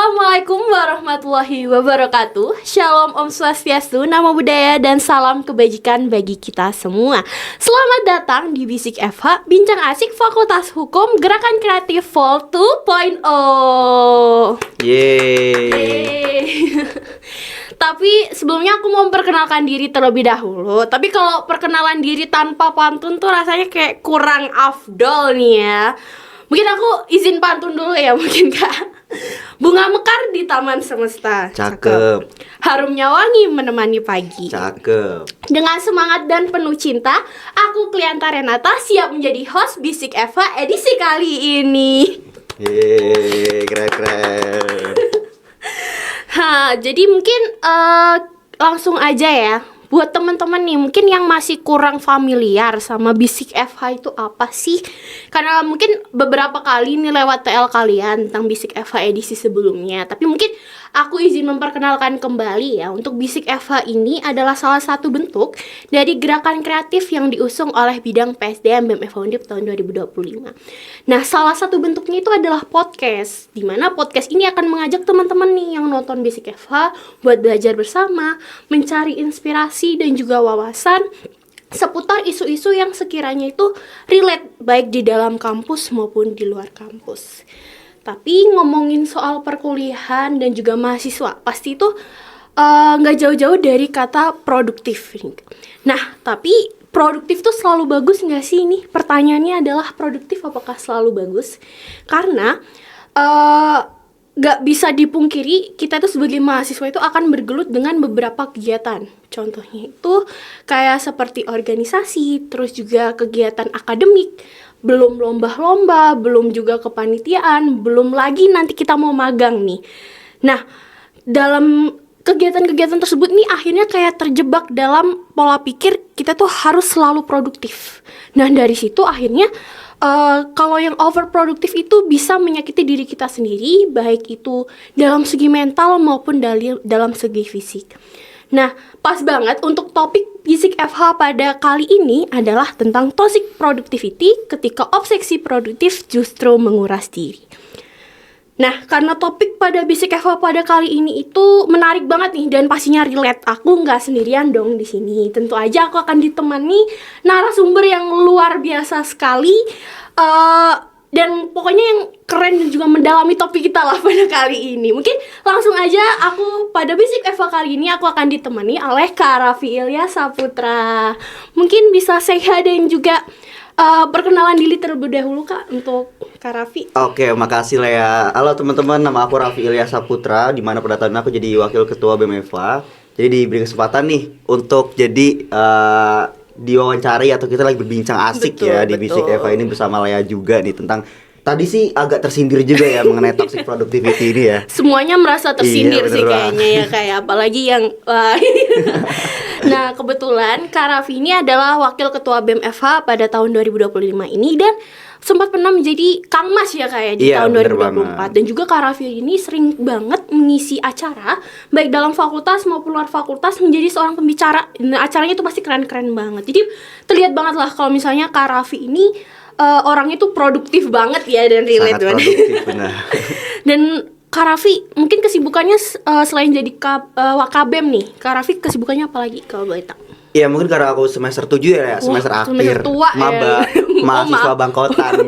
Assalamualaikum warahmatullahi wabarakatuh. Shalom Om Swastiastu, Namo Buddhaya, dan salam kebajikan bagi kita semua. Selamat datang di Bisik FH, Bincang Asik Fakultas Hukum Gerakan Kreatif Vol 2.0. Yeay. Tapi sebelumnya aku mau memperkenalkan diri terlebih dahulu. Tapi kalau perkenalan diri tanpa pantun tuh rasanya kayak kurang afdol nih ya. Mungkin aku izin pantun dulu ya, mungkin Kak. Bunga mekar di taman semesta. Cakep. Harumnya wangi menemani pagi. Cakep. Dengan semangat dan penuh cinta, aku Klianta Renata siap menjadi host Bisik Eva edisi kali ini. Yeay, keren. Jadi mungkin langsung aja ya. Buat teman-teman nih, mungkin yang masih kurang familiar sama Bisik FH itu apa sih? Karena mungkin beberapa kali nih lewat TL kalian tentang Bisik FH edisi sebelumnya. Tapi mungkin aku izin memperkenalkan kembali ya. Untuk Bisik FH ini adalah salah satu bentuk dari gerakan kreatif yang diusung oleh bidang PSDM BEM Undip tahun 2025. Nah, salah satu bentuknya itu adalah podcast, di mana podcast ini akan mengajak teman-teman nih yang nonton Bisik FH buat belajar bersama, mencari inspirasi dan juga wawasan seputar isu-isu yang sekiranya itu relate baik di dalam kampus maupun di luar kampus. Tapi ngomongin soal perkuliahan dan juga mahasiswa, pasti itu nggak jauh-jauh dari kata produktif. Nah, tapi produktif tuh selalu bagus nggak sih nih? Pertanyaannya adalah produktif apakah selalu bagus? Karena gak bisa dipungkiri kita tuh sebagai mahasiswa itu akan bergelut dengan beberapa kegiatan. Contohnya itu kayak seperti organisasi, terus juga kegiatan akademik, belum lomba-lomba, belum juga kepanitiaan, belum lagi nanti kita mau magang nih. Nah, dalam kegiatan-kegiatan tersebut nih akhirnya kayak terjebak dalam pola pikir kita tuh harus selalu produktif. Nah, dari situ akhirnya kalau yang overproduktif itu bisa menyakiti diri kita sendiri, baik itu dalam segi mental maupun dalam segi fisik. Nah, pas banget untuk topik Bisik FH pada kali ini adalah tentang toxic productivity ketika obsesi produktif justru menguras diri. Nah, karena topik pada Bisik FH pada kali ini itu menarik banget nih dan pastinya relate. Aku nggak sendirian dong di sini. Tentu aja aku akan ditemani narasumber yang luar biasa sekali. Dan pokoknya yang keren dan juga mendalami topik kita lah pada kali ini. Mungkin langsung aja aku pada Bisik FH kali ini aku akan ditemani oleh Kak Raffi Ilyas Saputra. Mungkin bisa say hi dan juga perkenalan diri terlebih dahulu Kak untuk Kak Raffi. Oke, makasih Lea. Halo teman-teman, nama aku Raffi Ilyas Saputra, di mana pada tahun ini aku jadi wakil ketua BEMEVA. Jadi diberi kesempatan nih untuk jadi diwawancari atau kita lagi berbincang asik di Bisik FH ini bersama Lea juga nih tentang tadi sih agak tersindir juga ya mengenai toxic productivity ini ya. Semuanya merasa tersindir Iya, sih kayaknya ya, kayak apalagi yang Nah, kebetulan Kak Raffi ini adalah wakil ketua BEM FH pada tahun 2025 ini dan sempat pernah menjadi Kang Mas ya kayak di tahun 2024. Dan juga Kak Raffi ini sering banget mengisi acara baik dalam fakultas maupun luar fakultas menjadi seorang pembicara. Nah, acaranya itu pasti keren-keren banget. Jadi terlihat banget lah kalau misalnya Kak Raffi ini orangnya tuh produktif banget ya dan relate banget. Produktif, benar. Dan Kak Raffi mungkin kesibukannya selain jadi Wakabem nih, Kak Raffi kesibukannya apa lagi kalau boleh tahu? Iya, mungkin karena aku semester 7 ya, semester akhir, tua maba, ya. mahasiswa bangkotan.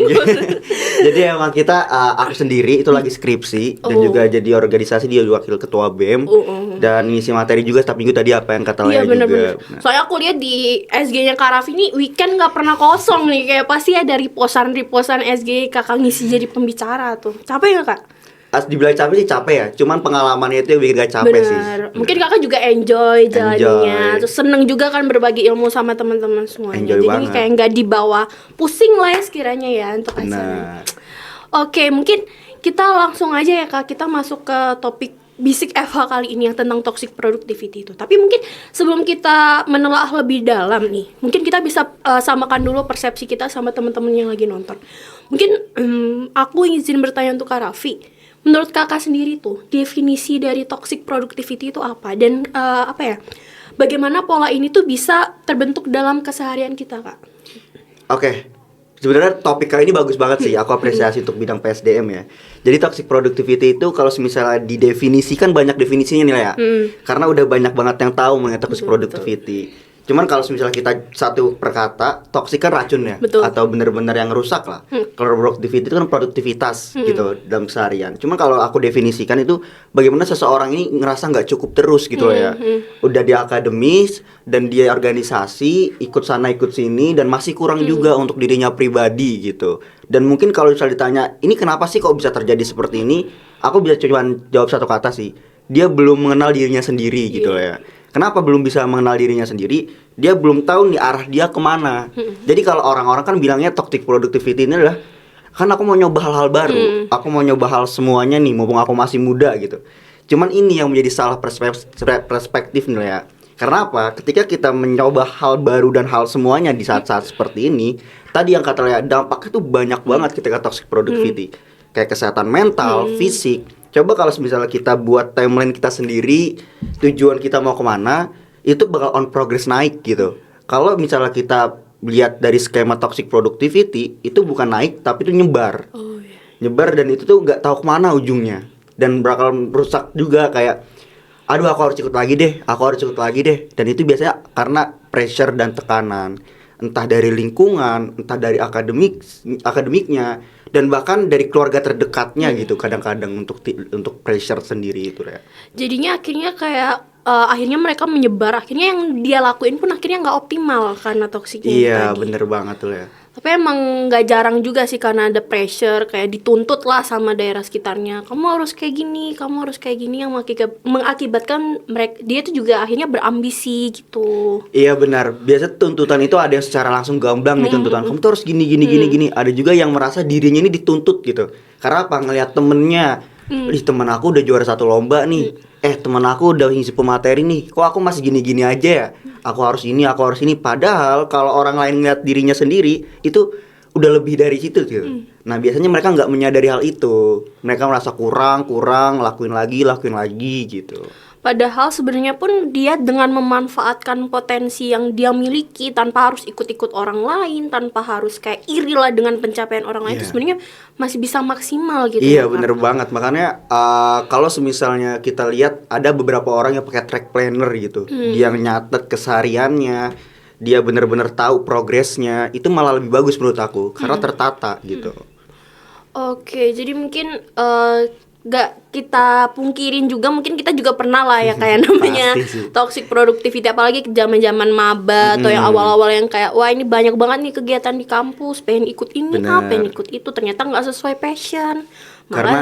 Jadi emang kita, aku sendiri itu lagi skripsi dan juga jadi organisasi, dia wakil ketua BEM dan ngisi materi juga setiap minggu tadi apa yang kata Lea juga. Nah. Soalnya aku lihat di SG-nya Kak Raffi ini weekend nggak pernah kosong nih, kayak pasti ada riposan SG kakak ngisi jadi pembicara tuh. Capek nggak Kak? Dibilang capek sih capek ya, cuman pengalamannya itu yang bikin gak capek sih. Mungkin kakak juga enjoy jalannya, terus seneng juga kan berbagi ilmu sama teman-teman semuanya. Enjoy jadi banget. kayak nggak dibawa pusing lah ya sekiranya ya untuk acaranya. Oke, mungkin kita langsung aja ya Kak, kita masuk ke topik Bisik FH kali ini yang tentang toxic productivity itu. Tapi mungkin sebelum kita menelaah lebih dalam nih, mungkin kita bisa samakan dulu persepsi kita sama teman-teman yang lagi nonton. Mungkin aku izin bertanya untuk Kak Raffi. Menurut kakak sendiri tuh, definisi dari toxic productivity itu apa? Dan bagaimana pola ini tuh bisa terbentuk dalam keseharian kita, Kak? Oke. Sebenarnya topik kali ini bagus banget sih. Aku apresiasi untuk bidang PSDM ya. Jadi toxic productivity itu kalau misalnya didefinisikan banyak definisinya nih ya. Karena udah banyak banget yang tahu mengenai toxic productivity. Cuman kalau misalnya kita satu per kata, toxic kan racun ya. Betul. Atau benar-benar yang rusak lah. Kalau productivity itu kan produktivitas gitu dalam keseharian. Cuman kalau aku definisikan itu bagaimana seseorang ini ngerasa nggak cukup terus gitu loh ya. Udah di akademis dan dia organisasi, ikut sana ikut sini dan masih kurang juga untuk dirinya pribadi gitu. Dan mungkin kalau misalnya ditanya, ini kenapa sih kok bisa terjadi seperti ini? Aku bisa cuman jawab satu kata sih. Dia belum mengenal dirinya sendiri gitu loh ya. Kenapa belum bisa mengenal dirinya sendiri? Dia belum tahu nih arah dia kemana. Jadi kalau orang-orang kan bilangnya toxic productivity ini adalah kan aku mau nyoba hal-hal baru, aku mau nyoba hal semuanya nih, mumpung aku masih muda gitu. Cuman ini yang menjadi salah perspektif nih ya. Karena apa? Ketika kita mencoba hal baru dan hal semuanya di saat-saat seperti ini, tadi yang kata Lea, dampaknya tuh banyak banget ketika toxic productivity. Kayak kesehatan mental, fisik. Coba kalau misalnya kita buat timeline kita sendiri, tujuan kita mau kemana, itu bakal on progress naik gitu. Kalau misalnya kita lihat dari skema toxic productivity, itu bukan naik tapi itu nyebar. Nyebar dan itu tuh nggak tahu kemana ujungnya. Dan bakal merusak juga kayak, aduh aku harus ikut lagi deh, aku harus ikut lagi deh. Dan itu biasanya karena pressure dan tekanan. Entah dari lingkungan, entah dari akademiknya, dan bahkan dari keluarga terdekatnya gitu kadang-kadang untuk pressure sendiri itu ya. Jadinya akhirnya kayak akhirnya mereka menyebar, akhirnya yang dia lakuin pun akhirnya nggak optimal karena toksiknya Iya tadi. bener banget tuh ya. Tapi emang nggak jarang juga sih karena ada pressure, kayak dituntut lah sama daerah sekitarnya. Kamu harus kayak gini, kamu harus kayak gini, yang mengakibatkan dia tuh juga akhirnya berambisi gitu. Iya benar. Biasa tuntutan itu ada yang secara langsung gamblang dituntutan. Kamu tuh harus gini. Ada juga yang merasa dirinya ini dituntut gitu. Karena apa? Ngelihat temennya, temen aku udah juara satu lomba nih. Temen aku udah ngisi pemateri nih. Kok aku masih gini-gini aja ya? Aku harus ini. Padahal kalau orang lain ngeliat dirinya sendiri, itu udah lebih dari situ gitu. Nah biasanya mereka nggak menyadari hal itu. Mereka merasa kurang, lakuin lagi gitu. Padahal sebenarnya pun dia dengan memanfaatkan potensi yang dia miliki tanpa harus ikut-ikut orang lain, tanpa harus kayak iri lah dengan pencapaian orang lain, itu sebenarnya masih bisa maksimal gitu. Iya bener banget. Makanya kalau semisalnya kita lihat ada beberapa orang yang pakai track planner gitu, dia nyatet kesehariannya, dia bener-bener tahu progresnya, itu malah lebih bagus menurut aku karena tertata gitu. Oke, jadi mungkin gak kita pungkirin juga, mungkin kita juga pernah lah ya kayak namanya toxic productivity, apalagi zaman-zaman maba atau yang awal-awal yang kayak wah ini banyak banget nih kegiatan di kampus, pengen ikut ini, pengen ikut itu, ternyata nggak sesuai passion. Karena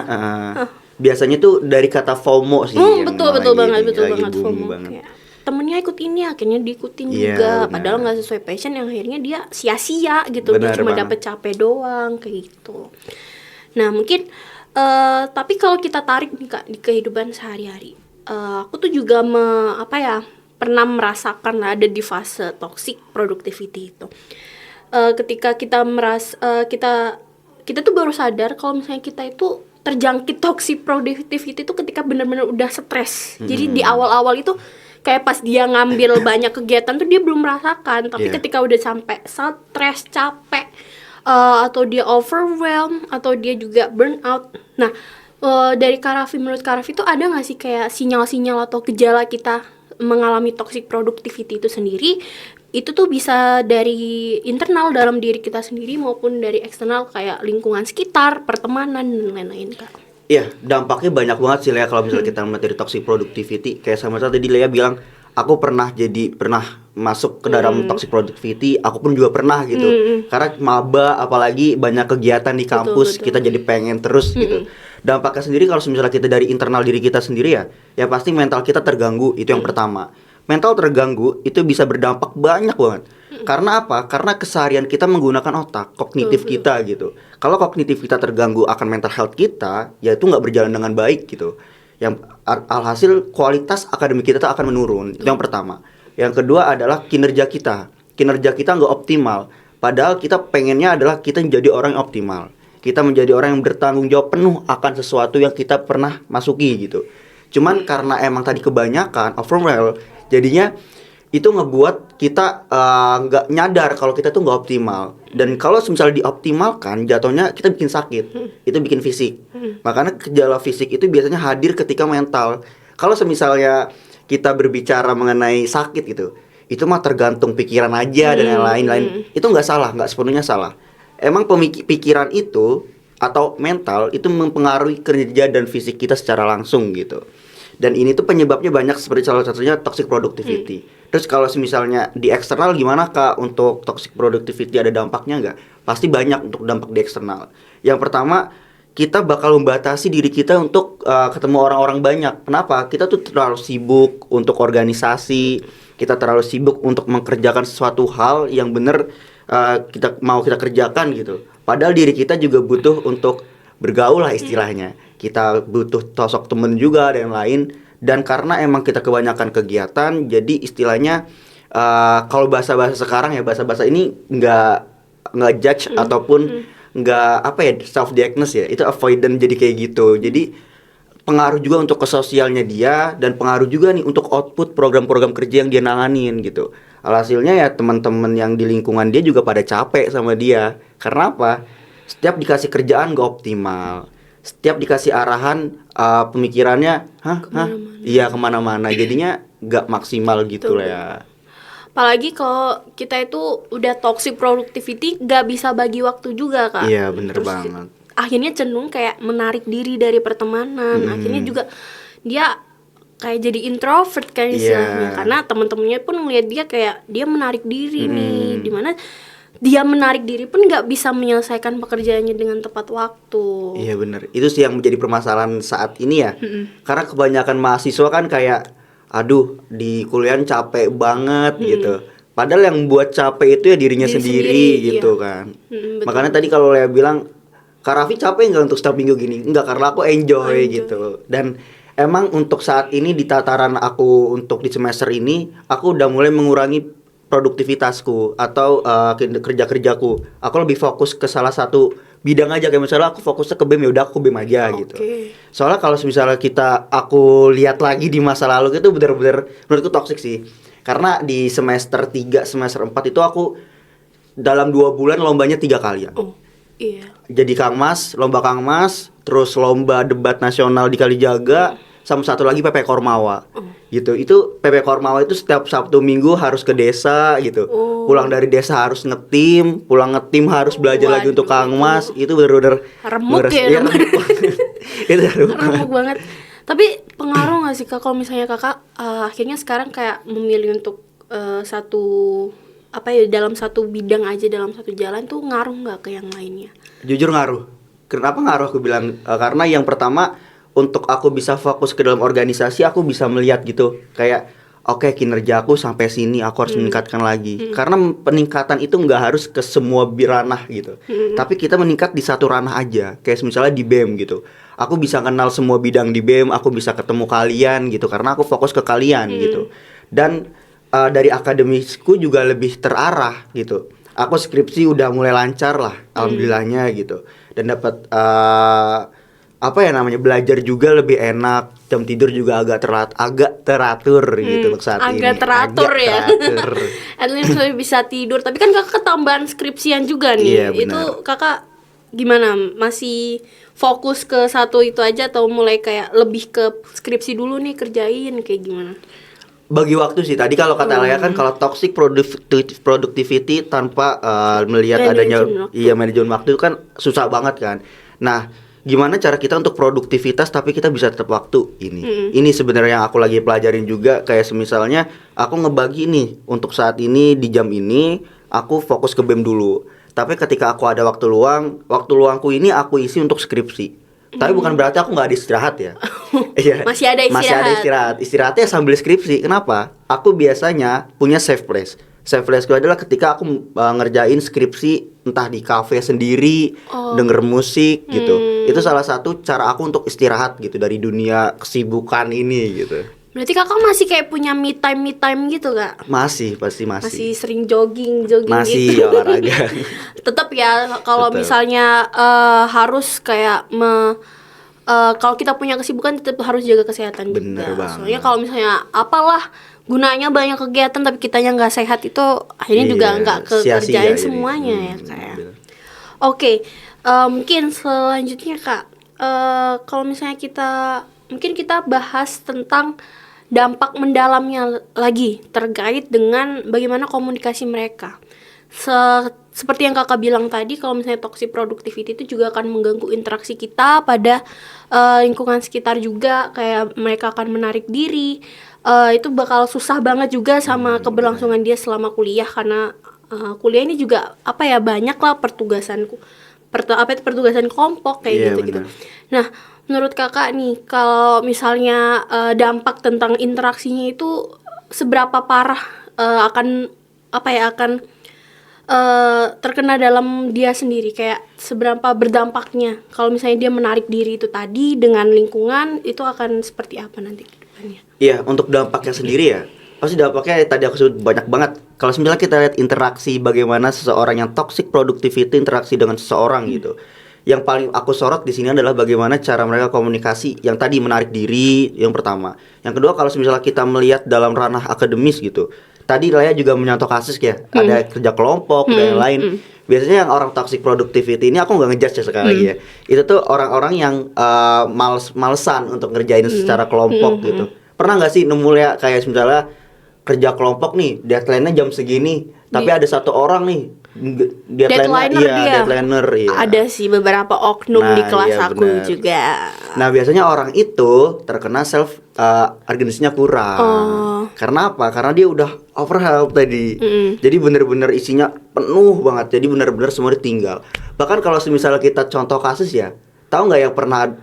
biasanya tuh dari kata FOMO sih. Betul banget FOMO. Kayak, temennya ikut ini akhirnya diikutin juga, padahal nggak sesuai passion, yang akhirnya dia sia-sia gitu, dia cuma dapet capek doang kayak gitu. Nah mungkin tapi kalau kita tarik nih Kak di kehidupan sehari-hari, aku tuh juga pernah merasakan ada di fase toxic productivity itu. Ketika kita kita tuh baru sadar kalau misalnya kita itu terjangkit toxic productivity itu ketika benar-benar udah stres. Jadi di awal-awal itu kayak pas dia ngambil banyak kegiatan tuh dia belum merasakan, tapi ketika udah sampai stres, capek, atau dia overwhelm, atau dia juga burn out. Nah, dari menurut Kak Raffi itu ada nggak sih kayak sinyal-sinyal atau gejala kita mengalami toxic productivity itu sendiri? Itu tuh bisa dari internal dalam diri kita sendiri maupun dari eksternal kayak lingkungan sekitar, pertemanan dan lain-lain Kak. Iya, dampaknya banyak banget sih Lea kalau misalnya kita melihat dari toxic productivity. Kayak sama tadi Lea bilang, aku pernah masuk ke dalam toxic productivity, aku pun juga pernah gitu. Karena maba apalagi banyak kegiatan di kampus, betul. Kita jadi pengen terus gitu. Dampaknya sendiri kalau misalnya kita dari internal diri kita sendiri ya pasti mental kita terganggu, itu yang pertama. Mental terganggu itu bisa berdampak banyak banget. Karena apa? Karena keseharian kita menggunakan otak, kognitif kita gitu. Kalau kognitif kita terganggu akan mental health kita, ya itu nggak berjalan dengan baik gitu. Yang alhasil kualitas akademik kita tuh akan menurun. Itu yang pertama. Yang kedua adalah kinerja kita. Kinerja kita nggak optimal. Padahal kita pengennya adalah kita menjadi orang yang optimal. Kita menjadi orang yang bertanggung jawab penuh akan sesuatu yang kita pernah masuki gitu. Cuman karena emang tadi kebanyakan overwhelm, jadinya itu ngebuat kita nggak nyadar kalau kita tuh nggak optimal. Dan kalau misalnya dioptimalkan, jatuhnya kita bikin sakit, itu bikin fisik. Makanya gejala fisik itu biasanya hadir ketika mental. Kalau misalnya kita berbicara mengenai sakit gitu, itu mah tergantung pikiran aja dan yang lain-lain. Itu nggak salah, nggak sepenuhnya salah. Emang pikiran itu atau mental itu mempengaruhi kerja dan fisik kita secara langsung gitu. Dan ini tuh penyebabnya banyak, seperti salah satunya toxic productivity. Terus kalau misalnya di eksternal gimana Kak untuk toxic productivity, ada dampaknya nggak? Pasti banyak untuk dampak di eksternal. Yang pertama, kita bakal membatasi diri kita untuk ketemu orang-orang banyak. Kenapa? Kita tuh terlalu sibuk untuk organisasi, kita terlalu sibuk untuk mengerjakan sesuatu hal yang benar kita kerjakan gitu. Padahal diri kita juga butuh untuk bergaul lah istilahnya. Kita butuh sosok temen juga dan lain. Dan karena emang kita kebanyakan kegiatan, jadi istilahnya kalau bahasa-bahasa sekarang ya, bahasa-bahasa ini nggak judge ataupun nggak self diagnose ya, itu avoidant jadi kayak gitu. Jadi pengaruh juga untuk ke sosialnya dia, dan pengaruh juga nih untuk output program-program kerja yang dia nanganin gitu. Alhasilnya ya teman-teman yang di lingkungan dia juga pada capek sama dia. Karena apa? Setiap dikasih kerjaan gak optimal, setiap dikasih arahan pemikirannya iya kemana-mana, jadinya gak maksimal gitu lah ya. Apalagi kalau kita itu udah toxic productivity, gak bisa bagi waktu juga Kak. Iya bener Terus banget. akhirnya cenderung kayak menarik diri dari pertemanan. Akhirnya juga dia kayak jadi introvert kayak istilahnya. Karena teman-temannya pun ngeliat dia kayak dia menarik diri nih, dimana dia menarik diri pun nggak bisa menyelesaikan pekerjaannya dengan tepat waktu. Iya bener, itu sih yang menjadi permasalahan saat ini ya. Karena kebanyakan mahasiswa kan kayak aduh di kuliah capek banget gitu. Padahal yang buat capek itu ya dirinya sendiri gitu kan. Makanya tadi kalau Lea bilang, Kak Raffi capek nggak untuk setiap minggu gini? Enggak, karena aku enjoy gitu. Dan emang untuk saat ini di tataran aku untuk di semester ini, aku udah mulai mengurangi produktivitasku atau kerja-kerjaku. Aku lebih fokus ke salah satu bidang aja, kayak misalnya aku fokusnya ke BEM, ya udah aku BEM aja gitu. Soalnya kalau misalnya aku lihat lagi di masa lalu itu bener-bener menurutku toksik sih. Karena di semester 3, semester 4 itu aku dalam 2 bulan lombanya 3 kali ya. Jadi lomba Kang Mas, terus lomba debat nasional di Kalijaga, sama satu lagi PP Kormawa. Gitu. Itu PP Kormawa itu setiap Sabtu Minggu harus ke desa gitu. Pulang dari desa harus ngetim, pulang ngetim harus belajar lagi untuk Kang Mas. Itu bener-bener remuk ya. Itu remuk banget. Tapi pengaruh nggak sih Kak kalau misalnya Kakak akhirnya sekarang kayak memilih untuk dalam satu bidang aja, dalam satu jalan tuh ngaruh nggak ke yang lainnya? Jujur ngaruh. Kenapa ngaruh aku bilang? Karena yang pertama, untuk aku bisa fokus ke dalam organisasi, aku bisa melihat gitu kayak oke, kinerja aku sampai sini, aku harus meningkatkan lagi. Karena peningkatan itu nggak harus ke semua ranah gitu. Tapi kita meningkat di satu ranah aja. Kayak misalnya di BEM gitu. Aku bisa kenal semua bidang di BEM, aku bisa ketemu kalian gitu karena aku fokus ke kalian gitu. Dan dari akademisku juga lebih terarah gitu. Aku skripsi udah mulai lancar lah, alhamdulillahnya gitu. Dan dapat belajar juga lebih enak, jam tidur juga agak teratur gitu untuk saat ini. Agak teratur. At least bisa tidur. Tapi kan Kakak ketambahan skripsian juga nih. Iya, itu Kakak gimana? Masih fokus ke satu itu aja atau mulai kayak lebih ke skripsi dulu nih kerjain kayak gimana? Bagi waktu sih. Tadi kalau kata Lea kan kalau toxic productivity tanpa melihat manajemen waktu itu kan susah banget kan. Nah, gimana cara kita untuk produktivitas tapi kita bisa tetap waktu ini? Ini sebenarnya yang aku lagi pelajarin juga. Kayak misalnya aku ngebagi nih untuk saat ini di jam ini aku fokus ke BEM dulu. Tapi ketika aku ada waktu luangku ini aku isi untuk skripsi. Tapi bukan berarti aku nggak ada istirahat ya. Masih ada istirahat. Istirahatnya sambil skripsi. Kenapa? Aku biasanya punya safe place. Safe place-ku adalah ketika aku ngerjain skripsi entah di kafe sendiri, denger musik gitu. Itu salah satu cara aku untuk istirahat gitu dari dunia kesibukan ini gitu. Berarti Kakak masih kayak punya me time gitu Kak? Pasti masih. Masih sering jogging masih gitu. olahraga. Tetap ya kalau misalnya harus kayak kalau kita punya kesibukan tetap harus jaga kesehatan. Bener juga. banget. Soalnya kalau misalnya apalah gunanya banyak kegiatan tapi kitanya nggak sehat, itu akhirnya juga nggak sia-sia kekerjain jadi. semuanya ya kayak. Bener. Oke, mungkin selanjutnya Kak, kalau misalnya mungkin kita bahas tentang dampak mendalamnya lagi terkait dengan bagaimana komunikasi mereka. Seperti yang Kakak bilang tadi, kalau misalnya toxic productivity itu juga akan mengganggu interaksi kita pada lingkungan sekitar juga, kayak mereka akan menarik diri. Itu bakal susah banget juga sama keberlangsungan dia selama kuliah, karena kuliah ini juga banyak lah pertugasan kelompok kayak gitu. Nah, menurut Kakak nih, kalau misalnya dampak tentang interaksinya itu seberapa parah akan terkena dalam dia sendiri, kayak seberapa berdampaknya kalau misalnya dia menarik diri itu tadi dengan lingkungan, itu akan seperti apa nanti ke depannya? Iya, untuk dampaknya sendiri ya, pasti dampaknya tadi aku sebut banyak banget. Kalau misalnya kita lihat interaksi bagaimana seseorang yang toxic productivity interaksi dengan seseorang gitu. Yang paling aku sorot di sini adalah bagaimana cara mereka komunikasi. Yang tadi menarik diri, yang pertama. Yang kedua, kalau misalnya kita melihat dalam ranah akademis gitu. Tadi Laya juga menyontoh kasus ya, ada kerja kelompok dan yang lain. Biasanya yang orang toxic productivity ini, aku nggak ngejudge ya sekali lagi ya. Itu tuh orang-orang yang malesan untuk ngerjain secara kelompok gitu. Pernah nggak sih nemu ya kayak misalnya kerja kelompok nih, deadline-nya jam segini, tapi ada satu orang nih deadliner. Ada sih beberapa oknum di kelas aku bener. juga. Nah, biasanya orang itu terkena self organisasinya kurang. Karena apa? Karena dia udah overhelp tadi. Jadi bener-bener isinya penuh banget. Jadi bener-bener semua ditinggal. Bahkan kalau misalnya kita contoh kasus ya, tahu nggak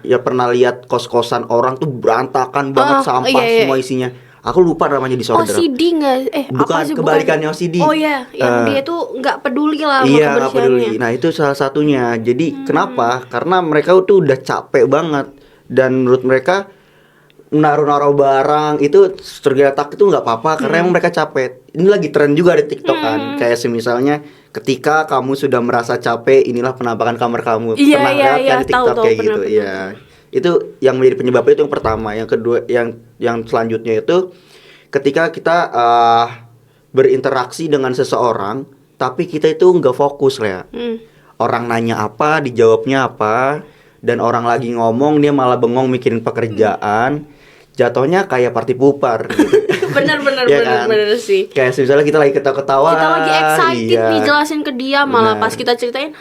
yang pernah lihat kos-kosan orang tuh berantakan banget, sampah semua isinya. Aku lupa namanya disorder. OCD nggak? Bukan, kebalikannya OCD. Oh iya, yang dia tuh nggak peduli lah sama iya, nggak peduli. kebersihannya. Nah, itu salah satunya. Jadi kenapa? Karena mereka tuh udah capek banget, dan menurut mereka naruh-naruh barang itu tergeletak itu nggak apa-apa karena emang mereka capek. Ini lagi tren juga di TikTok kan. Kayak misalnya ketika kamu sudah merasa capek, inilah penampakan kamar kamu. Pernah lihat kan di TikTok kayak gitu. Iya. Itu yang menjadi penyebabnya, itu yang pertama. Yang kedua, yang selanjutnya itu ketika kita berinteraksi dengan seseorang tapi kita itu nggak fokus ya. Orang nanya apa, dijawabnya apa, dan orang lagi ngomong dia malah bengong mikirin pekerjaan. Jatuhnya kayak party pupar gitu. bener sih. Kayak misalnya kita lagi ketawa-ketawa, kita lagi excited nih jelasin ke dia, malah pas kita ceritain,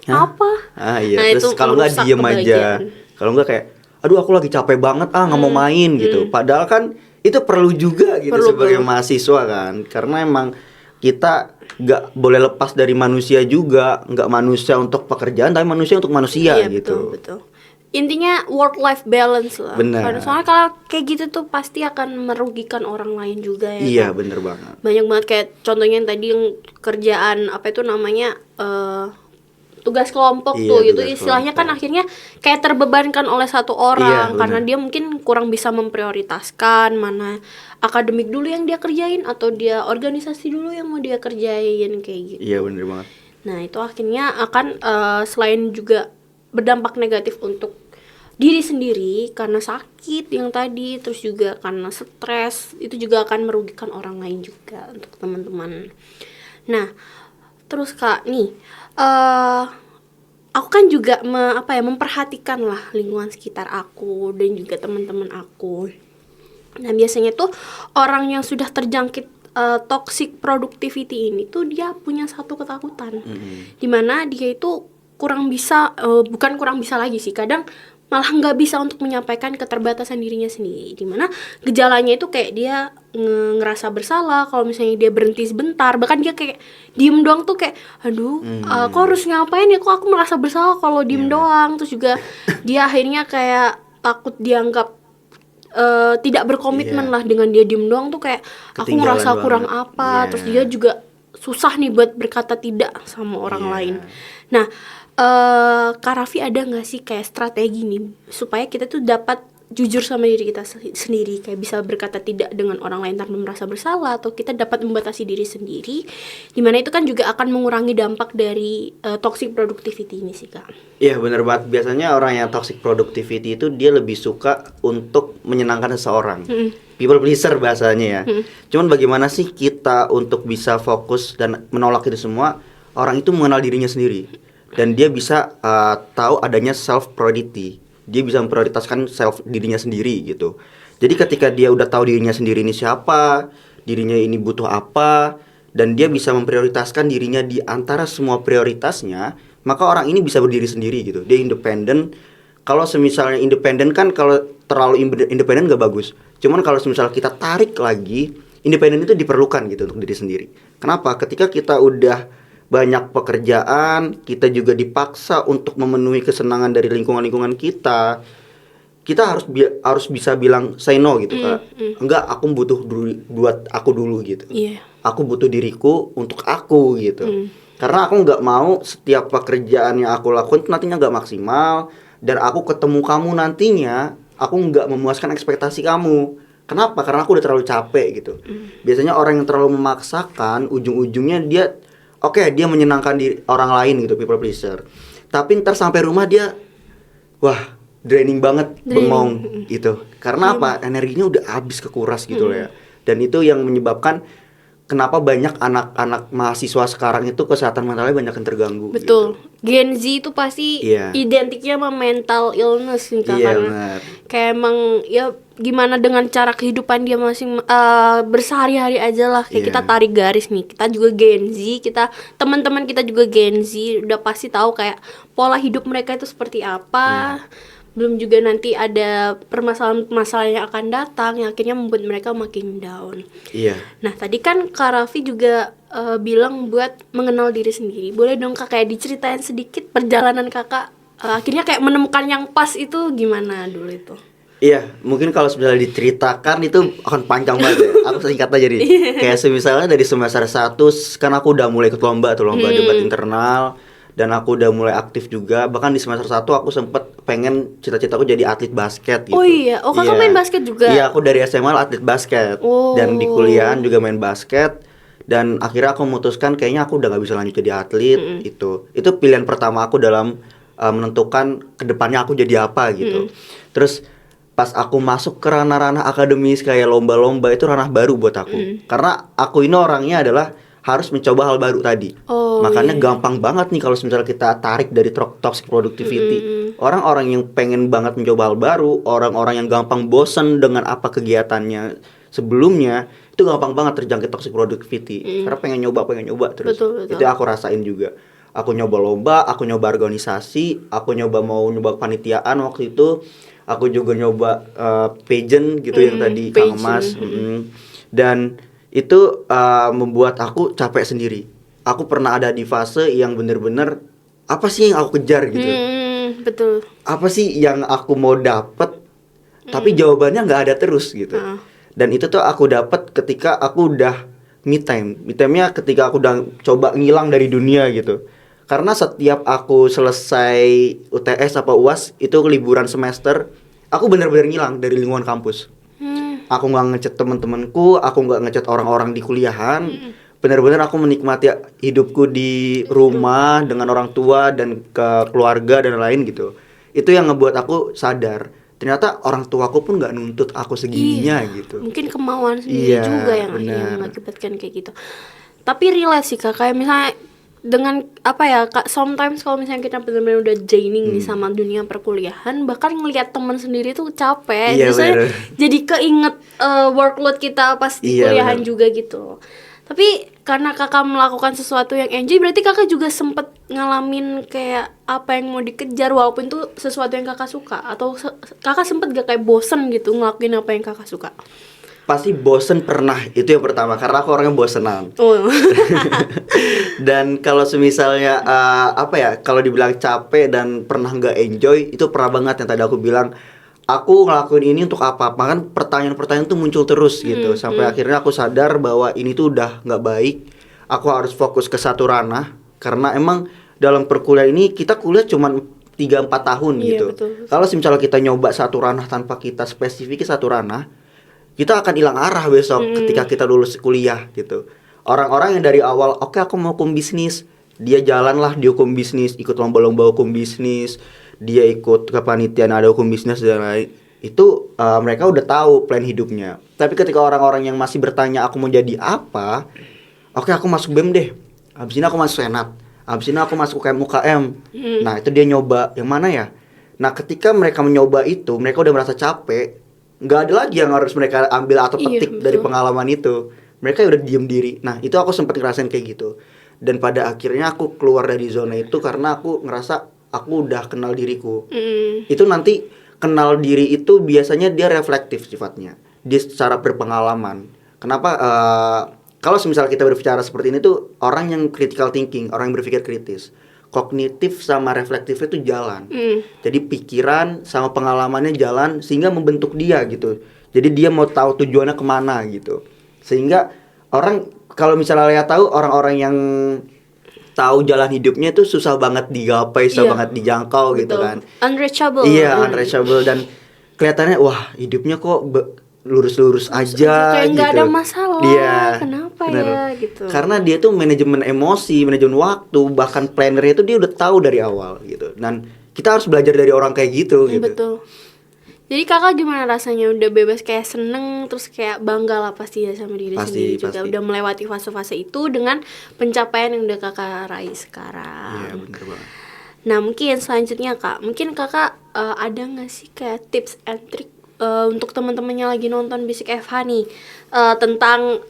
apa? Nah, terus kalau nggak diem aja. Kalau nggak kayak, aduh aku lagi capek banget, nggak mau main gitu. Padahal kan itu perlu juga gitu sebagai mahasiswa kan. Karena emang kita nggak boleh lepas dari manusia juga. Nggak manusia untuk pekerjaan, tapi manusia untuk manusia gitu. Betul. Intinya work-life balance lah. Benar. Soalnya kalau kayak gitu tuh pasti akan merugikan orang lain juga ya. Iya, kan? bener banget. Banyak banget kayak contohnya yang tadi yang kerjaan tugas kelompok tuh gitu, istilahnya kan akhirnya kayak terbebankan oleh satu orang karena dia mungkin kurang bisa memprioritaskan mana akademik dulu yang dia kerjain atau dia organisasi dulu yang mau dia kerjain kayak gitu. Iya, bener banget. Nah, itu akhirnya akan selain juga berdampak negatif untuk diri sendiri karena sakit yang tadi, terus juga karena stres, itu juga akan merugikan orang lain juga untuk teman-teman. Nah, terus Kak nih, aku kan juga memperhatikan lah lingkungan sekitar aku dan juga teman-teman aku. Nah, biasanya tuh orang yang sudah terjangkit toxic productivity ini tuh dia punya satu ketakutan, dimana dia itu bukan kurang bisa lagi sih, kadang malah nggak bisa untuk menyampaikan keterbatasan dirinya sendiri, dimana gejalanya itu kayak dia ngerasa bersalah kalau misalnya dia berhenti sebentar, bahkan dia kayak diem doang tuh kayak aduh kok harus ngapain ya, kok aku merasa bersalah kalau diem doang. Terus juga dia akhirnya kayak takut dianggap tidak berkomitmen lah dengan dia diem doang tuh, kayak aku ngerasa kurang apa. Terus dia juga susah nih buat berkata tidak sama orang lain. Nah, Kak Raffi ada nggak sih kayak strategi nih supaya kita tuh dapat jujur sama diri kita sendiri, kayak bisa berkata tidak dengan orang lain tanpa merasa bersalah, atau kita dapat membatasi diri sendiri, dimana itu kan juga akan mengurangi dampak dari toxic productivity ini sih Kak. Iya benar banget, biasanya orang yang toxic productivity itu dia lebih suka untuk menyenangkan seseorang. People pleaser bahasanya ya. Cuman bagaimana sih kita untuk bisa fokus dan menolak itu semua? Orang itu mengenal dirinya sendiri dan dia bisa tahu adanya self priority. Dia bisa memprioritaskan dirinya sendiri gitu. Jadi ketika dia udah tahu dirinya sendiri ini siapa, dirinya ini butuh apa, dan dia bisa memprioritaskan dirinya di antara semua prioritasnya, maka orang ini bisa berdiri sendiri gitu. Dia independen. Kalau semisalnya independen kan, kalau terlalu independen gak bagus. Cuman kalau misalnya kita tarik lagi, independen itu diperlukan gitu untuk diri sendiri. Kenapa? Ketika kita udah banyak pekerjaan, kita juga dipaksa untuk memenuhi kesenangan dari lingkungan kita. Kita harus bisa bilang say no gitu Kak. Enggak, aku butuh buat aku dulu gitu. Aku butuh diriku untuk aku gitu. Karena aku nggak mau setiap pekerjaan yang aku lakukan itu nantinya nggak maksimal, dan aku ketemu kamu nantinya aku nggak memuaskan ekspektasi kamu. Kenapa? Karena aku udah terlalu capek gitu. Biasanya orang yang terlalu memaksakan, ujung-ujungnya dia dia menyenangkan diri orang lain gitu, people pleaser. Tapi ntar sampai rumah dia draining banget, bengong gitu. Karena apa? Energinya udah habis, kekuras gitu loh ya. Dan itu yang menyebabkan kenapa banyak anak-anak mahasiswa sekarang itu kesehatan mentalnya banyak yang terganggu. Betul. Gitu. Gen Z itu pasti identiknya sama mental illness nih Kak. Karena kayak emang ya gimana dengan cara kehidupan dia masing bersehari-hari aja lah. Kayak kita tarik garis nih, kita juga Gen Z, teman-teman kita juga Gen Z, udah pasti tahu kayak pola hidup mereka itu seperti apa. Belum juga nanti ada permasalahan-permasalahan yang akan datang yang akhirnya membuat mereka makin down. Nah tadi kan Kak Raffi juga bilang buat mengenal diri sendiri. Boleh dong Kak kayak diceritain sedikit perjalanan Kakak akhirnya kayak menemukan yang pas itu gimana dulu itu? Iya, mungkin kalau sebenarnya diceritakan itu akan panjang banget ya. Aku singkat aja nih. Kayak misalnya dari semester 1 kan aku udah mulai ikut lomba debat internal. Dan aku udah mulai aktif juga. Bahkan di semester 1 aku sempet pengen cita-citaku jadi atlet basket gitu. Oh iya, Kakak main basket juga? Iya, aku dari SMA atlet basket. Dan di kuliahan juga main basket. Dan akhirnya aku memutuskan kayaknya aku udah gak bisa lanjut jadi atlet. Itu pilihan pertama aku dalam menentukan kedepannya aku jadi apa gitu. Terus pas aku masuk ke ranah-ranah akademis kayak lomba-lomba, itu ranah baru buat aku. Karena aku ini orangnya adalah harus mencoba hal baru tadi. Makanya gampang banget nih kalau misalnya kita tarik dari toxic productivity. Orang-orang yang pengen banget mencoba hal baru, orang-orang yang gampang bosen dengan apa kegiatannya sebelumnya, itu gampang banget terjangkit toxic productivity. Karena pengen nyoba terus. Betul. Itu aku rasain juga. Aku nyoba lomba, aku nyoba organisasi, aku nyoba kepanitiaan waktu itu. Aku juga nyoba pageant gitu yang tadi Kang Mas. Dan itu membuat aku capek sendiri. Aku pernah ada di fase yang bener-bener apa sih yang aku kejar gitu. Betul. Apa sih yang aku mau dapet, tapi jawabannya nggak ada terus gitu. Dan itu tuh aku dapet ketika aku udah me time. Me time-nya ketika aku udah coba ngilang dari dunia gitu. Karena setiap aku selesai UTS apa UAS, itu liburan semester, aku benar-benar ngilang dari lingkungan kampus. Aku nggak ngechat teman-temanku, aku nggak ngechat orang-orang di kuliahan. Benar-benar aku menikmati hidupku di rumah dengan orang tua dan ke keluarga dan lain gitu. Itu yang ngebuat aku sadar, ternyata orang tuaku pun nggak nuntut aku segininya gitu. Mungkin kemauan sendiri juga yang mengakibatkan kayak gitu. Tapi relate sih Kak, kayak misalnya dengan apa ya Kak, sometimes kalau misalnya kita benar-benar udah draining nih sama dunia perkuliahan, bahkan ngelihat teman sendiri tuh capek, jadi keinget workload kita pas di kuliahan juga gitu. Tapi karena Kakak melakukan sesuatu yang enjoy, berarti Kakak juga sempet ngalamin kayak apa yang mau dikejar walaupun itu sesuatu yang Kakak suka, atau Kakak sempet gak kayak bosen gitu ngelakuin apa yang Kakak suka? Pasti bosen pernah, itu yang pertama, karena aku orangnya bosenan. Dan kalau misalnya kalau dibilang capek dan pernah nggak enjoy, itu pernah banget yang tadi aku bilang. Aku ngelakuin ini untuk apa? Bahkan pertanyaan-pertanyaan tuh muncul terus gitu. Sampai akhirnya aku sadar bahwa ini tuh udah nggak baik. Aku harus fokus ke satu ranah. Karena emang dalam perkuliahan ini kita kuliah cuman 3-4 tahun Iya, gitu. betul. Kalau misalnya kita nyoba satu ranah tanpa kita spesifik satu ranah, kita akan hilang arah besok ketika kita lulus kuliah gitu. Orang-orang yang dari awal, oke aku mau hukum bisnis, dia jalanlah di hukum bisnis, ikut lomba-lomba hukum bisnis, dia ikut kepanitiaan ada hukum bisnis dan lain. Itu mereka udah tahu plan hidupnya. Tapi ketika orang-orang yang masih bertanya aku mau jadi apa, oke aku masuk BEM deh, habis ini aku masuk senat, habis ini aku masuk UKM. Nah itu dia nyoba yang mana ya. Nah ketika mereka mencoba itu, mereka udah merasa capek, nggak ada lagi yang harus mereka ambil atau Iya, petik dari pengalaman itu. Mereka udah diem diri. Nah itu aku sempat ngerasain kayak gitu. Dan pada akhirnya aku keluar dari zona itu karena aku ngerasa aku udah kenal diriku. Itu nanti kenal diri itu biasanya dia reflektif sifatnya. Dia secara berpengalaman. Kenapa? Kalau misal kita berbicara seperti ini tuh orang yang critical thinking, orang yang berpikir kritis. Kognitif sama reflektif itu jalan. Jadi pikiran sama pengalamannya jalan sehingga membentuk dia gitu. Jadi dia mau tahu tujuannya kemana gitu. Sehingga orang kalau misalnya lihat tahu orang-orang yang tahu jalan hidupnya itu susah banget digapai, susah banget dijangkau gitu kan. Unreachable. Iya, unreachable dan kelihatannya wah hidupnya kok lurus-lurus aja kayak gitu. nggak ada masalah. Iya. Kenapa bener. ya gitu. Karena dia tuh manajemen emosi, manajemen waktu, bahkan plannernya itu dia udah tahu dari awal gitu. Dan kita harus belajar dari orang kayak gitu gitu. Betul. Jadi kakak gimana rasanya udah bebas kayak seneng terus kayak bangga lah pasti ya sama diri sendiri juga udah melewati fase-fase itu dengan pencapaian yang udah kakak raih sekarang. Iya bener banget. Nah mungkin selanjutnya kak, mungkin kakak ada nggak sih kayak tips and trick untuk teman-temannya lagi nonton Basic FH nih tentang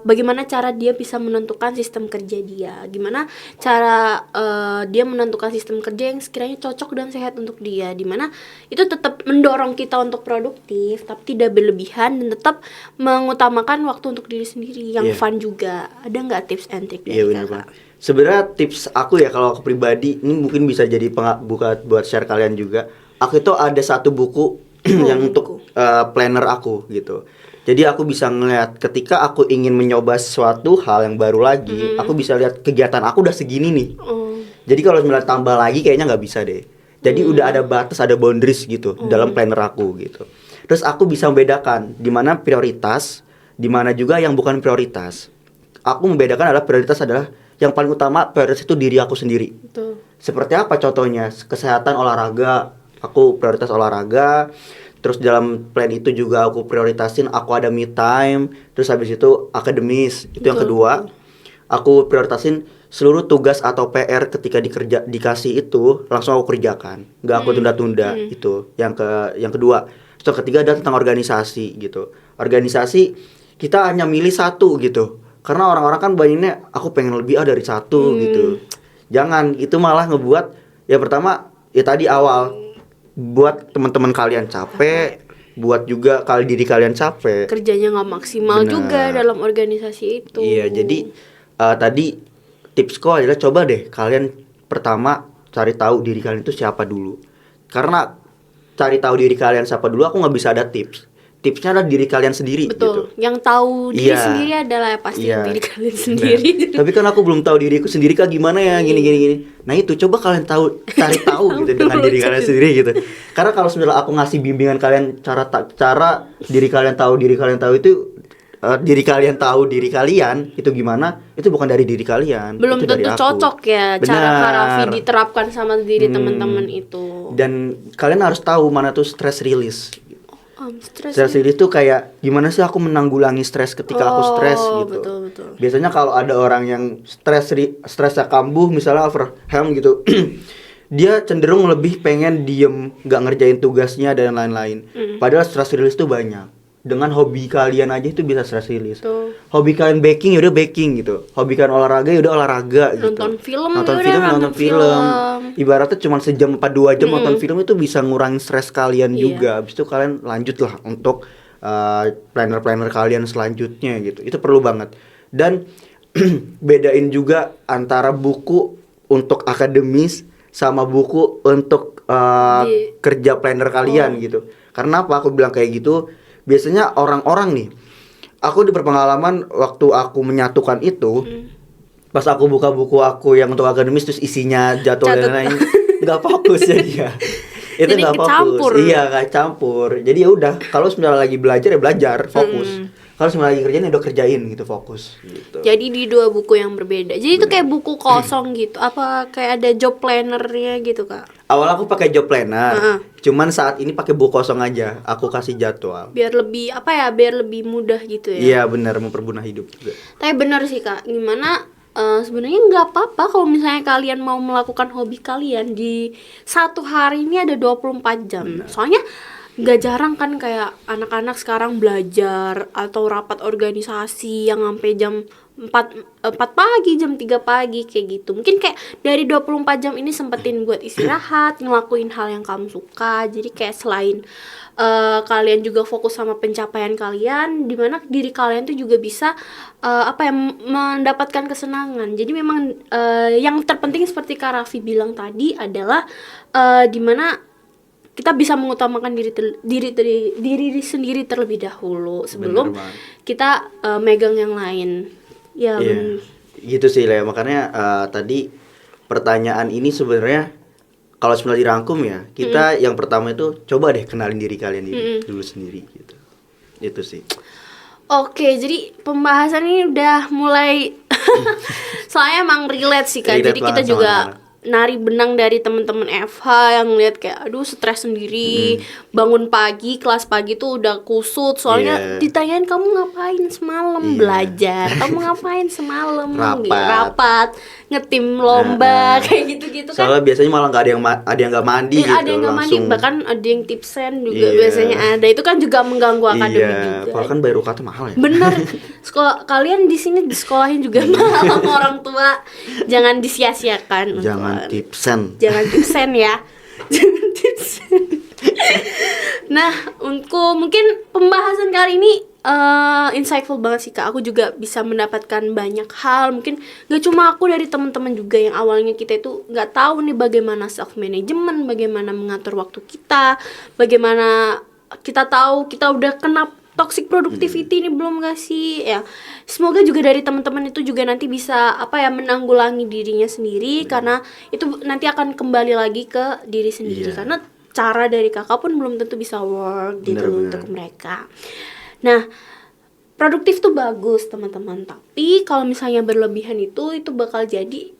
bagaimana cara dia bisa menentukan sistem kerja dia, gimana cara dia menentukan sistem kerja yang sekiranya cocok dan sehat untuk dia, dimana itu tetap mendorong kita untuk produktif tapi tidak berlebihan dan tetap mengutamakan waktu untuk diri sendiri yang fun juga. Ada nggak tips and trick dari kakak? Sebenarnya tips aku ya kalau aku pribadi ini mungkin bisa jadi buat share kalian juga. Aku itu ada satu buku yang untuk planner aku gitu. Jadi aku bisa ngeliat ketika aku ingin mencoba sesuatu hal yang baru lagi, aku bisa lihat kegiatan aku udah segini nih. Jadi kalau misalnya tambah lagi kayaknya nggak bisa deh. Jadi udah ada batas, ada boundaries gitu dalam planner aku gitu. Terus aku bisa membedakan di mana prioritas, di mana juga yang bukan prioritas. Aku membedakan adalah prioritas adalah yang paling utama, prioritas itu diri aku sendiri. Betul. Seperti apa contohnya? Kesehatan, olahraga. Aku prioritas olahraga. Terus dalam plan itu juga aku prioritasin aku ada me time. Terus habis itu akademis. Itu yang kedua. Aku prioritasin seluruh tugas atau PR ketika dikasih itu langsung aku kerjakan. Nggak aku tunda-tunda. Itu yang kedua. Terus yang ketiga adalah tentang organisasi gitu. Organisasi kita hanya milih satu gitu. Karena orang-orang kan banyaknya aku pengen lebih dari satu gitu. Jangan, itu malah ngebuat ya pertama ya tadi awal buat teman-teman kalian capek, buat juga diri kalian capek. Kerjanya nggak maksimal juga dalam organisasi itu. Iya, jadi tadi tipsku adalah coba deh kalian pertama cari tahu diri kalian itu siapa dulu. Karena cari tahu diri kalian siapa dulu aku nggak bisa ada tips. Tipsnya adalah diri kalian sendiri. Betul. Gitu. Yang tahu diri sendiri adalah pasti diri kalian sendiri. Tapi kan aku belum tahu diriku sendiri kak gimana ya gini. Nah itu coba kalian cari tahu gitu dengan diri kalian sendiri gitu. Karena kalau sebenarnya aku ngasih bimbingan kalian cara diri kalian tahu itu diri kalian tahu diri kalian itu gimana, itu bukan dari diri kalian. Belum itu tentu cocok ya. Benar. Cara Kak Raffi diterapkan sama diri teman-teman itu. Dan kalian harus tahu mana tuh stress release. Stress release itu kayak gimana sih aku menanggulangi stres ketika aku stres gitu. Betul. Biasanya kalau ada orang yang stresnya kambuh misalnya overwhelm gitu, dia cenderung lebih pengen diem, nggak ngerjain tugasnya dan lain-lain. Padahal stress release itu banyak. Dengan hobi kalian aja itu bisa stress release. Hobi kalian baking ya udah baking gitu. Hobi kalian olahraga ya udah olahraga gitu. Nonton film. Ibaratnya cuma sejam 4-2 jam nonton film itu bisa ngurangin stres kalian juga. Habis itu kalian lanjut lah untuk planner kalian selanjutnya gitu. Itu perlu banget. Dan bedain juga antara buku untuk akademis sama buku untuk kerja planner kalian gitu. Karena apa aku bilang kayak gitu? Biasanya orang-orang nih, aku di berpengalaman waktu aku menyatukan itu, pas aku buka buku aku yang untuk akademis terus isinya jadwal dan lain-lain, nggak fokus jadi ya. Itu Jadi nggak kecampur. fokus. Iya, nggak campur. Jadi ya udah, kalau sebenarnya lagi belajar ya belajar, fokus. Kalau sebenarnya lagi kerjain ya udah kerjain gitu, fokus gitu. Jadi di dua buku yang berbeda. Jadi itu kayak buku kosong gitu. Apa kayak ada job planner-nya gitu, Kak? Awal aku pakai job planner. Heeh. Cuman saat ini pakai buku kosong aja. Aku kasih jadwal. Biar lebih apa ya? Biar lebih mudah gitu ya. Iya, benar, mempermudah hidup juga. Tapi benar sih, Kak. Gimana sebenarnya nggak apa-apa kalau misalnya kalian mau melakukan hobi kalian di satu hari ini ada 24 jam. Soalnya nggak jarang kan kayak anak-anak sekarang belajar atau rapat organisasi yang sampai jam 4 pagi, jam 3 pagi kayak gitu. Mungkin kayak dari 24 jam ini sempetin buat istirahat, ngelakuin hal yang kamu suka. Jadi kayak selain kalian juga fokus sama pencapaian kalian, dimana diri kalian tuh juga bisa mendapatkan kesenangan. Jadi memang yang terpenting seperti Kak Raffi bilang tadi adalah dimana kita bisa mengutamakan diri sendiri terlebih dahulu sebelum Bener banget. kita megang yang lain. Ya, Iya, gitu sih Lea. Makanya tadi pertanyaan ini sebenarnya kalau sebenarnya dirangkum ya, kita yang pertama itu coba deh kenalin diri kalian dulu sendiri gitu. Itu sih. Oke, jadi pembahasan ini udah mulai soalnya emang relate sih Kak. Relate Jadi kita banget juga sama nari benang dari teman-teman FH yang lihat kayak aduh stres sendiri, bangun pagi, kelas pagi tuh udah kusut soalnya Iya. ditanyain kamu ngapain semalam Iya. belajar, kamu ngapain semalam Rapat. rapat, ngetim lomba kayak gitu-gitu kan. Soalnya biasanya malah nggak ada yang nggak mandi gitu. Ada yang nggak mandi, langsung. bahkan ada yang tipsen juga Iya. biasanya ada. Itu kan juga mengganggu akademik Iya, juga. kalau kan bayar UKT mahal ya. Bener, sekolah kalian di sini disekolahin juga mahal sama orang tua. Jangan disia-siakan. untuk Jangan kalian. tipsen. Jangan tipsen ya. Jangan tipsen. Nah, untuk mungkin pembahasan kali ini insightful banget sih Kak. Aku juga bisa mendapatkan banyak hal. Mungkin gak cuma aku, dari teman-teman juga yang awalnya kita itu nggak tahu nih bagaimana self management, bagaimana mengatur waktu kita, bagaimana kita tahu kita udah kena toxic productivity ini belum gak sih ya. Semoga juga dari teman-teman itu juga nanti bisa menanggulangi dirinya sendiri, karena itu nanti akan kembali lagi ke diri sendiri. Iya. Karena cara dari kakak pun belum tentu bisa work gitu Bener-bener. untuk mereka. Nah, produktif tuh bagus teman-teman, tapi kalau misalnya berlebihan itu bakal jadi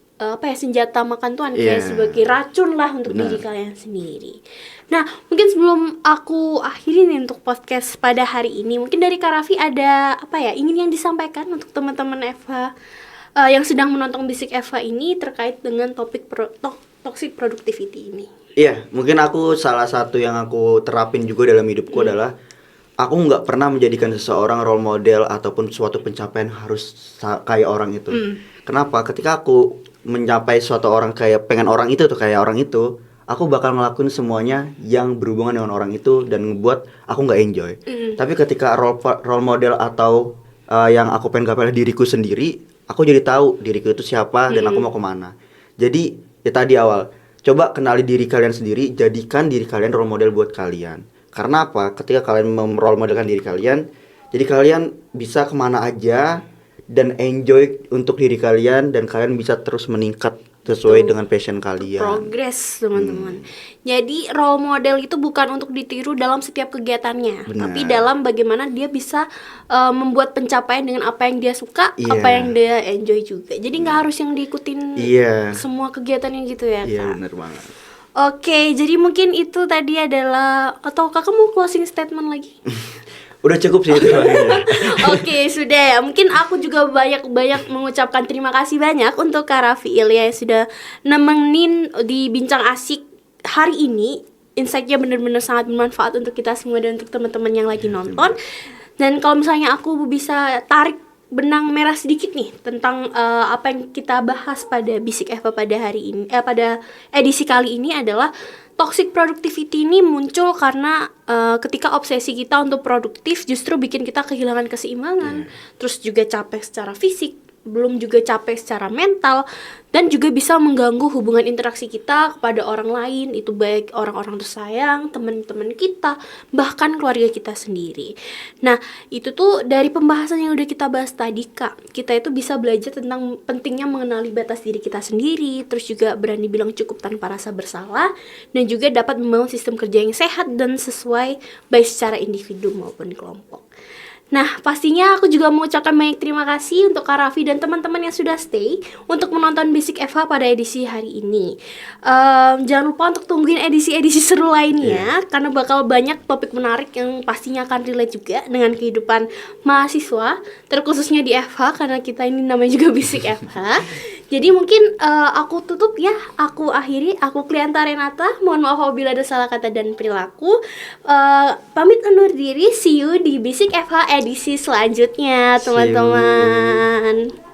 senjata makan tuan, kayak Iya. sebagai racun lah untuk Benar. diri kalian sendiri. Nah, mungkin sebelum aku akhiri nih untuk podcast pada hari ini, mungkin dari Kak Raffi ada ingin yang disampaikan untuk teman-teman FH yang sedang menonton Bisik FH ini terkait dengan topik toxic productivity ini. Iya, mungkin aku salah satu yang aku terapin juga dalam hidupku adalah aku nggak pernah menjadikan seseorang role model ataupun suatu pencapaian harus kayak orang itu. Kenapa? Ketika aku mencapai suatu orang kayak pengen orang itu tuh kayak orang itu, aku bakal ngelakuin semuanya yang berhubungan dengan orang itu dan ngebuat aku nggak enjoy. Tapi ketika role model atau yang aku pengen gapai adalah diriku sendiri, aku jadi tahu diriku itu siapa dan aku mau kemana. Jadi ya tadi awal, coba kenali diri kalian sendiri, jadikan diri kalian role model buat kalian. Karena apa? Ketika kalian role modelkan diri kalian, jadi kalian bisa kemana aja dan enjoy untuk diri kalian, dan kalian bisa terus meningkat sesuai dengan passion kalian. Progress teman-teman. Jadi role model itu bukan untuk ditiru dalam setiap kegiatannya, Benar. tapi dalam bagaimana dia bisa membuat pencapaian dengan apa yang dia suka, Iya. apa yang dia enjoy juga. Jadi nggak harus yang diikutin Iya. semua kegiatannya gitu ya Iya, Kak. benar banget. Oke, jadi mungkin itu tadi adalah, atau kakak mau closing statement lagi? Udah cukup sih itu. Oke, sudah ya. Mungkin aku juga banyak mengucapkan terima kasih banyak untuk Kak Raffi Ilya yang sudah nemenin di Bincang Asik hari ini. Insight-nya benar-benar sangat bermanfaat untuk kita semua dan untuk teman-teman yang lagi nonton. Dan kalau misalnya aku bisa tarik benang merah sedikit nih tentang apa yang kita bahas pada Bisik Eva pada hari ini, pada edisi kali ini adalah toxic productivity ini muncul karena ketika obsesi kita untuk produktif justru bikin kita kehilangan keseimbangan, terus juga capek secara fisik, belum juga capek secara mental, dan juga bisa mengganggu hubungan interaksi kita kepada orang lain, itu baik orang-orang tersayang, teman-teman kita, bahkan keluarga kita sendiri. Nah, itu tuh dari pembahasan yang udah kita bahas tadi, Kak. Kita itu bisa belajar tentang pentingnya mengenali batas diri kita sendiri, terus juga berani bilang cukup tanpa rasa bersalah, dan juga dapat membangun sistem kerja yang sehat dan sesuai baik secara individu maupun kelompok. Nah, pastinya aku juga mau ucapkan banyak terima kasih untuk Kak Raffi dan teman-teman yang sudah stay untuk menonton Basic FH pada edisi hari ini. Jangan lupa untuk tungguin edisi-edisi seru lainnya, karena bakal banyak topik menarik yang pastinya akan relate juga dengan kehidupan mahasiswa, terkhususnya di FH, karena kita ini namanya juga Basic FH. Jadi mungkin aku tutup ya, aku akhiri, aku Klianta Renata. Mohon maaf apabila ada salah kata dan perilaku. Pamit undur diri, see you di Basic FH edisi selanjutnya, teman-teman.